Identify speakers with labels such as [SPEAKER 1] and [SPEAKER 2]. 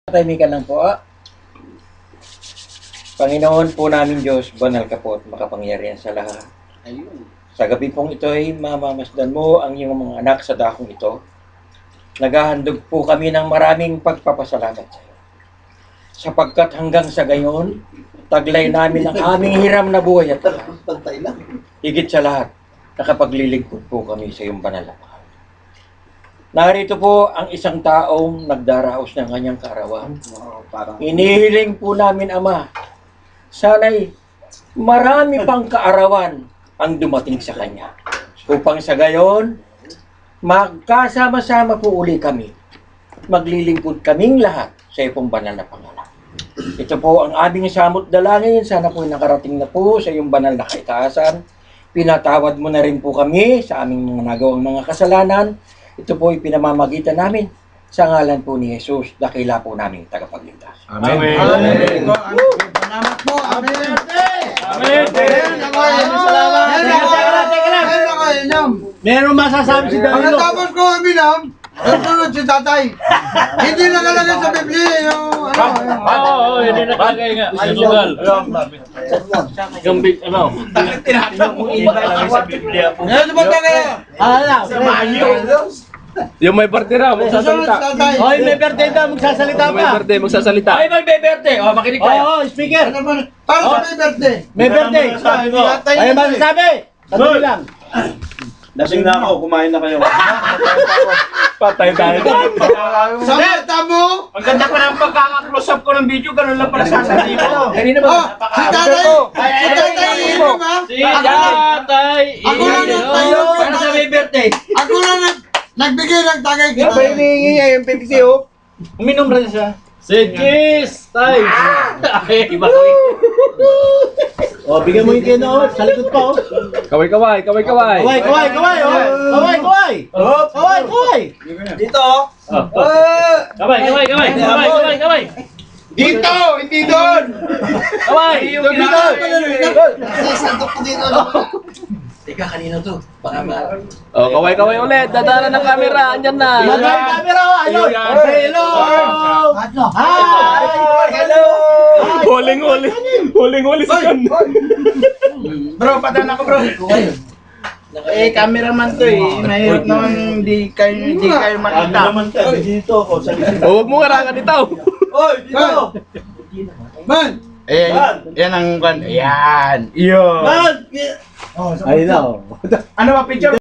[SPEAKER 1] Tahimikan lang po. Panginoon po namin Diyos, banal ka po at makapangyarihan sa lahat.
[SPEAKER 2] Ayun.
[SPEAKER 1] Sa gabi pong ito ay mamamasdan mo ang iyong mga anak sa dakong ito. Naghahandog po kami ng maraming pagpapasalamat sa iyo. Sapagkat hanggang sa gayon, taglay namin ang aming hiram na buhay at lahat.
[SPEAKER 2] Pantay lang.
[SPEAKER 1] Higit sa lahat, nakapaglilingkod po kami sa iyong banal na pangalan. Narito po ang isang taong nagdaraos ng kanyang kaarawan.
[SPEAKER 2] Parang
[SPEAKER 1] Inihiling po namin, Ama, sana'y marami pang kaarawan ang dumating sa kanya. Upang sa gayon, magkasama-sama po uli kami. Maglilingkod kaming lahat sa iyong banal na pangalan. Ito po ang aming samot dalangin. Sana po nakarating na po sa iyong banal na kaitaasan. Pinatawad mo na rin po kami sa aming mga nagawang mga kasalanan. Ito po ay pinamamagitan namin sa ngalan po ni Jesus, dakila po namin tagapagligtas.
[SPEAKER 3] Amen.
[SPEAKER 2] Amen. Salamat po. Amen.
[SPEAKER 3] Amen.
[SPEAKER 2] Salamat.
[SPEAKER 3] Meron masasabi si Danilo.
[SPEAKER 2] Pagkatapos ko uminom, nasunod si tatay. Hindi nakalagay sa Biblia yung
[SPEAKER 3] Oo, hindi nakalagay nga. Sinugal. Gambit, ano?
[SPEAKER 2] Ano ba tayo?
[SPEAKER 4] Yung may birthday raw,
[SPEAKER 2] Nasunod si
[SPEAKER 4] magsasalita.
[SPEAKER 2] tatay.
[SPEAKER 3] Hoy, may birthday daw, magsasalita
[SPEAKER 4] Yung may
[SPEAKER 3] pa.
[SPEAKER 4] birthday, magsasalita.
[SPEAKER 1] Ay, magbeberte! O, makinig tayo.
[SPEAKER 3] Oo, speaker.
[SPEAKER 2] Ano ba? Para sa may birthday.
[SPEAKER 3] May birthday. Ay, masasabi. Sabi lang.
[SPEAKER 5] Lasing na ako, kumain na kayo.
[SPEAKER 4] Patay tayo.
[SPEAKER 2] Sa mata mo.
[SPEAKER 1] Ang ganda pa ng pagkaka-close up ko ng video, ganun lang pala sasabihin ko. Kanina
[SPEAKER 2] Oh, si tatay. Si tatay iinom ha. Ako lang nagtayo.
[SPEAKER 1] Para sa may birthday.
[SPEAKER 2] Ako lang nagbigay ng tagay kita.
[SPEAKER 3] Hinihingi niya yung Pepsi, oh. Uminom rin siya.
[SPEAKER 4] Si Kiss! Tay!
[SPEAKER 1] Ay, iba ko eh.
[SPEAKER 3] Oh, bigyan mo yung kino, oh. Sa likod pa, oh.
[SPEAKER 4] Kaway-kaway, kaway-kaway.
[SPEAKER 3] Kaway, kaway, kaway, oh. Kaway, kaway. Kaway, kaway.
[SPEAKER 2] Dito.
[SPEAKER 4] Kaway, kaway, kaway. Kaway, kaway, kaway.
[SPEAKER 2] Dito, hindi doon.
[SPEAKER 4] Kaway!
[SPEAKER 2] Dito.
[SPEAKER 1] Teka, kanino to? Baka
[SPEAKER 4] Oh, kaway-kaway ulit. Dadala ng camera. Andyan na.
[SPEAKER 3] Lagay yung camera, oh. Ayun. Hello. Hi.
[SPEAKER 2] Hello.
[SPEAKER 4] Huling-huli. Huling-huli si Kan.
[SPEAKER 2] Bro, padaan ako bro.
[SPEAKER 3] Eh, cameraman to eh. Mahirap naman hindi kayo makita.
[SPEAKER 5] Dito ako, sa likod.
[SPEAKER 4] Oh, huwag mo harangan ito.
[SPEAKER 2] Oy, dito. Man.
[SPEAKER 3] Eh, yan ang kan. Yan. Yun.
[SPEAKER 2] Man.
[SPEAKER 3] Ayun na, oh.
[SPEAKER 2] Ano ba picture?